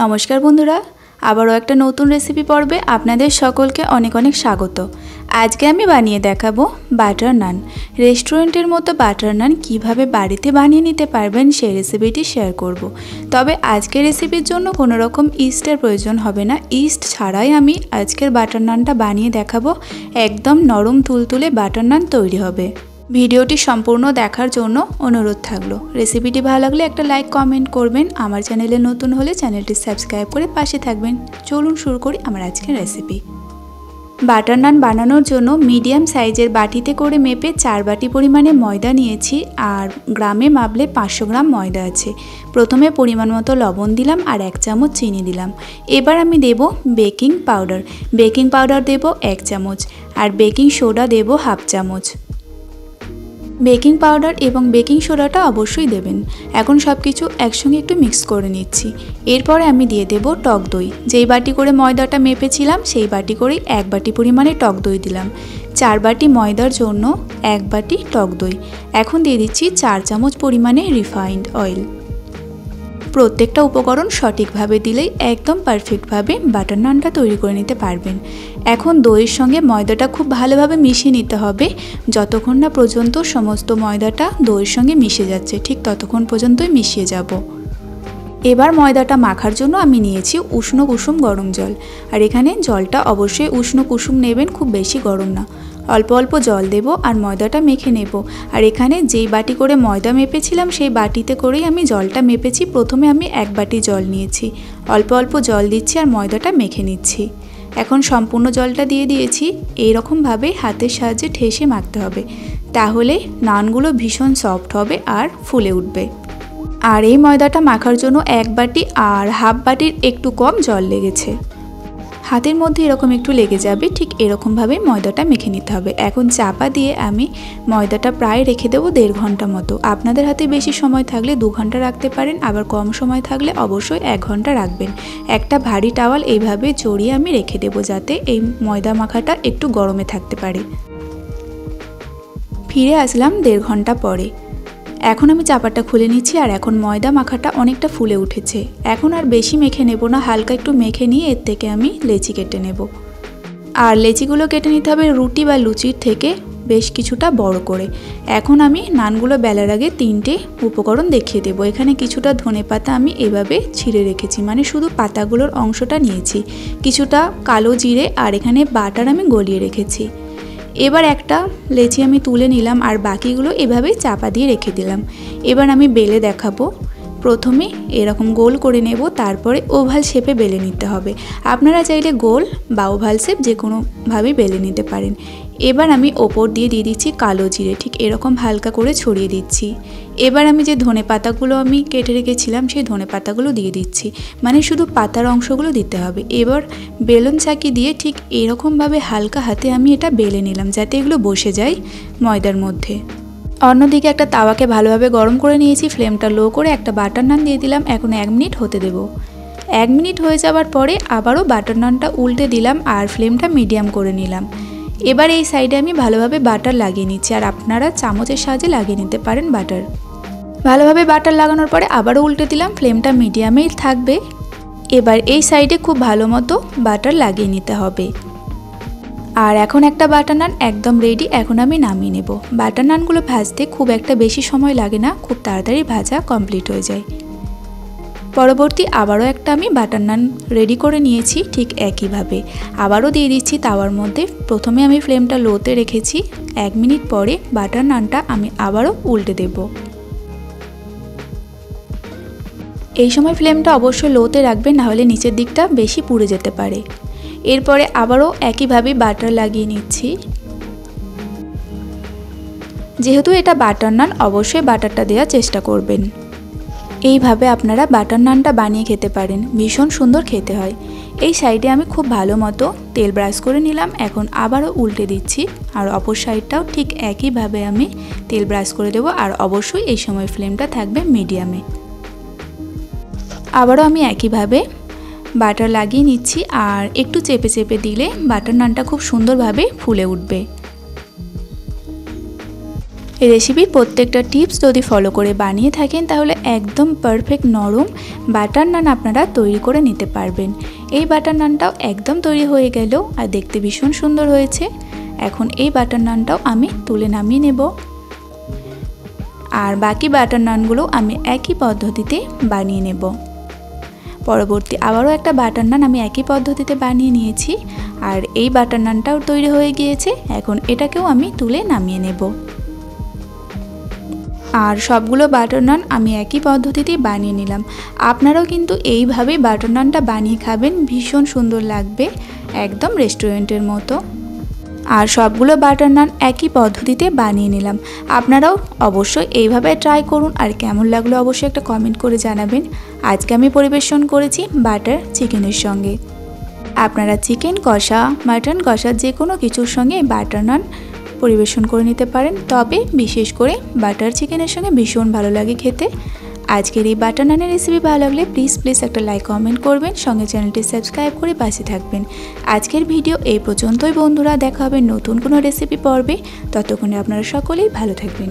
नमस्कार बंधुरा आबारो एकटा नतून रेसिपि पर्वे आपनादेर सकलके अनेक अनेक स्वागत। आजके आमी बानिये देखाबो बाटार नान। रेस्टुरेंटेर मतो बाटार नान किभाबे बाड़ीते बानिये निते पारबेन सेई रेसिपिटी शेयर करब। तबे आजकेर रेसिपिर जोन्नो कोनो रकम इस्टेर प्रयोजन होबे ना। इस्ट छाड़ाई आमी आजकेर बाटार नानटा बानिये देखाबो। एकदम नरम तुलतुले बाटार नान तैरी होबे। ভিডিওটি সম্পূর্ণ দেখার জন্য অনুরোধ থাকলো। রেসিপিটি ভালো লাগলে একটা লাইক কমেন্ট করবেন। আমার চ্যানেলে নতুন হলে চ্যানেলটি সাবস্ক্রাইব করে পাশে থাকবেন। চলুন শুরু করি আমার আজকের রেসিপি। বাটার নান বানানোর জন্য মিডিয়াম সাইজের বাটিতে করে মেপে 4 বাটি পরিমাণে ময়দা নিয়েছি আর গ্রামে মাপলে 500 গ্রাম ময়দা আছে। প্রথমে পরিমাণ মতো লবণ দিলাম আর 1 চামচ চিনি দিলাম। এবার আমি দেব বেকিং পাউডার। বেকিং পাউডার দেব 1 চামচ আর বেকিং সোডা দেব হাফ চামচ। বেকিং পাউডার এবং বেকিং সোডাটা অবশ্যই দেবেন। এখন সব কিছু একসঙ্গে একটু মিক্স করে নিচ্ছি। এরপরে আমি দিয়ে দেব টক দই। যেই বাটি করে ময়দাটা মেপেছিলাম সেই বাটি করেই 1 বাটি পরিমাণে টক দই দিলাম। 4 বাটি ময়দার জন্য 1 বাটি টক দই। এখন দিয়ে দিচ্ছি 4 চামচ পরিমাণে রিফাইন্ড অয়েল। প্রত্যেকটা উপকরণ সঠিকভাবে দিলেই একদম পারফেক্টভাবে বাটার নানটা তৈরি করে নিতে পারবেন। এখন দইয়ের সঙ্গে ময়দাটা খুব ভালোভাবে মিশিয়ে নিতে হবে। যতক্ষণ না পর্যন্ত সমস্ত ময়দাটা দইয়ের সঙ্গে মিশে যাচ্ছে ঠিক ততক্ষণ পর্যন্তই মিশিয়ে যাব। এবার ময়দাটা মাখার জন্য আমি নিয়েছি উষ্ণ কুসুম গরম জল। আর এখানে জলটা অবশ্যই উষ্ণ কুসুম নেবেন, খুব বেশি গরম না। অল্প অল্প জল দেব আর ময়দাটা মেখে নেব। আর এখানে যেই বাটি করে ময়দা মেপেছিলাম সেই বাটিতে করেই আমি জলটা মেপেছি। প্রথমে আমি 1 বাটি জল নিয়েছি। অল্প অল্প জল দিচ্ছি আর ময়দাটা মেখে নিচ্ছি। এখন সম্পূর্ণ জলটা দিয়ে দিয়েছি। এই রকমভাবে হাতের সাহায্যে ঠেসে মাখতে হবে, তাহলে নানগুলো ভীষণ সফট হবে আর ফুলে উঠবে। আর এই ময়দাটা মাখার জন্য 1 বাটি আর হাফ বাটির একটু কম জল লেগেছে। হাতের মধ্যে এরকম একটু লেগে যাবে, ঠিক এরকমভাবে ময়দাটা মেখে নিতে হবে। এখন চাপা দিয়ে আমি ময়দাটা প্রায় রেখে দেবো 1.5 ঘন্টা মতো। আপনাদের হাতে বেশি সময় থাকলে 2 ঘন্টা রাখতে পারেন, আবার কম সময় থাকলে অবশ্যই 1 ঘন্টা রাখবেন। একটা ভারী টাওয়াল এইভাবে জড়িয়ে আমি রেখে দেবো যাতে এই ময়দা মাখাটা একটু গরমে থাকতে পারে। ফিরে আসলাম 1.5 ঘন্টা পরে। এখন আমি চাপাটা খুলে নিচ্ছি আর এখন ময়দা মাখাটা অনেকটা ফুলে উঠেছে। এখন আর বেশি মেখে নেব না, হালকা একটু মেখে নিয়ে এর থেকে আমি লেচি কেটে নেব। আর লেচিগুলো কেটে নিতে হবে রুটি বা লুচির থেকে বেশ কিছুটা বড় করে। এখন আমি নানগুলো বেলার আগে 3টে উপকরণ দেখিয়ে দেব। এখানে কিছুটা ধনেপাতা আমি এভাবে ছিঁড়ে রেখেছি, মানে শুধু পাতাগুলোর অংশটা নিয়েছি। কিছুটা কালো জিরে আর এখানে বাটার আমি গলিয়ে রেখেছি। এবার একটা লেচি আমি তুলে নিলাম আর বাকিগুলো এভাবেই চাপা দিয়ে রেখে দিলাম। এবার আমি বেলে দেখাবো। প্রথমে এরকম গোল করে নেব, তারপরে ওভাল শেপে বেলে নিতে হবে। আপনারা চাইলে গোল বা ওভাল শেপ যে কোনোভাবেই বেলে নিতে পারেন। এবার আমি ওপর দিয়ে দিচ্ছি কালো জিরে, ঠিক এরকম হালকা করে ছড়িয়ে দিচ্ছি। এবার আমি যে ধনে পাতাগুলো আমি কেটে রেখেছিলাম সেই ধনে পাতাগুলো দিয়ে দিচ্ছি, মানে শুধু পাতার অংশগুলো দিতে হবে। এবার বেলুন চাকি দিয়ে ঠিক এরকমভাবে হালকা হাতে আমি এটা বেলে নিলাম যাতে এগুলো বসে যায় ময়দার মধ্যে। অন্যদিকে একটা তাওয়াকে ভালোভাবে গরম করে নিয়েছি। ফ্লেমটা লো করে একটা বাটার নান দিয়ে দিলাম। এখন 1 মিনিট হতে দেব। 1 মিনিট হয়ে যাওয়ার পরে আবারও বাটার নানটা উল্টে দিলাম আর ফ্লেমটা মিডিয়াম করে নিলাম। এবার এই সাইডে আমি ভালোভাবে বাটার লাগিয়ে নিচ্ছি আর আপনারা চামচের সাহায্যে লাগিয়ে নিতে পারেন বাটার। ভালোভাবে বাটার লাগানোর পরে আবারও উল্টে দিলাম, ফ্লেমটা মিডিয়ামেই থাকবে। এবার এই সাইডে খুব ভালো মতো বাটার লাগিয়ে নিতে হবে। আর এখন একটা বাটার নান একদম রেডি। এখন আমি নামিয়ে নেব। বাটার নানগুলো ভাজতে খুব একটা বেশি সময় লাগে না, খুব তাড়াতাড়ি ভাজা কমপ্লিট হয়ে যায়। পরবর্তী আবারও একটা আমি বাটার নান রেডি করে নিয়েছি ঠিক একইভাবে। আবারও দিয়ে দিচ্ছি তাওয়ার মধ্যে। প্রথমে আমি ফ্লেমটা লোতে রেখেছি। 1 মিনিট পরে বাটার নানটা আমি আবারও উল্টে দেব। এই সময় ফ্লেমটা অবশ্যই লোতে রাখবেন, নাহলে নিচের দিকটা বেশি পুড়ে যেতে পারে। এরপরে আবারও একইভাবে বাটার লাগিয়ে নিচ্ছি। যেহেতু এটা বাটার নান অবশ্যই বাটারটা দেওয়ার চেষ্টা করবেন। এইভাবে আপনারা বাটার নানটা বানিয়ে খেতে পারেন, ভীষণ সুন্দর খেতে হয়। এই সাইডে আমি খুব ভালো মতো তেল ব্রাশ করে নিলাম। এখন আবারও উল্টে দিচ্ছি আর অপর সাইডটাও ঠিক একইভাবে আমি তেল ব্রাশ করে দেবো। আর অবশ্যই এই সময় ফ্লেমটা থাকবে মিডিয়ামে। আবারও আমি একইভাবে বাটার লাগিয়ে নিচ্ছি আর একটু চেপে চেপে দিলে বাটার নানটা খুব সুন্দরভাবে ফুলে উঠবে। এই রেসিপির প্রত্যেকটা টিপস যদি ফলো করে বানিয়ে থাকেন তাহলে একদম পারফেক্ট নরম বাটার নান আপনারা তৈরি করে নিতে পারবেন। এই বাটার নানটাও একদম তৈরি হয়ে গেল আর দেখতে ভীষণ সুন্দর হয়েছে। এখন এই বাটার নানটাও আমি তুলে নামিয়ে নেব। আর বাকি বাটার নানগুলো আমি একই পদ্ধতিতে বানিয়ে নেব। পরবর্তী আবারও একটা বাটার নান আমি একই পদ্ধতিতে বানিয়ে নিয়েছি আর এই বাটার নানটাও তৈরি হয়ে গিয়েছে। এখন এটাকেও আমি তুলে নামিয়ে নেব। আর সবগুলো বাটার নান আমি একই পদ্ধতিতেই বানিয়ে নিলাম। আপনারাও কিন্তু এইভাবেই বাটার নানটা বানিয়ে খাবেন, ভীষণ সুন্দর লাগবে, একদম রেস্টুরেন্টের মতো। আর সবগুলো বাটার নান একই পদ্ধতিতে বানিয়ে নিলাম। আপনারাও অবশ্যই এইভাবে ট্রাই করুন আর কেমন লাগলো অবশ্যই একটা কমেন্ট করে জানাবেন। আজকে আমি পরিবেশন করেছি বাটার চিকেনের সঙ্গে। আপনারা চিকেন কষা, মাটন কষা যে কোনো কিছুর সঙ্গে বাটার নান পরিবেশন করে নিতে পারেন, তবে বিশেষ করে বাটার চিকেনের সঙ্গে ভীষণ ভালো লাগে খেতে। আজকের এই বাটার নানের রেসিপি ভালো লাগলে প্লিজ একটা লাইক কমেন্ট করবেন, সঙ্গে চ্যানেলটি সাবস্ক্রাইব করে পাশে থাকবেন। আজকের ভিডিও এই পর্যন্তই বন্ধুরা, দেখা হবে নতুন কোনো রেসিপি পর্বে। ততক্ষণে আপনারা সকলেই ভালো থাকবেন।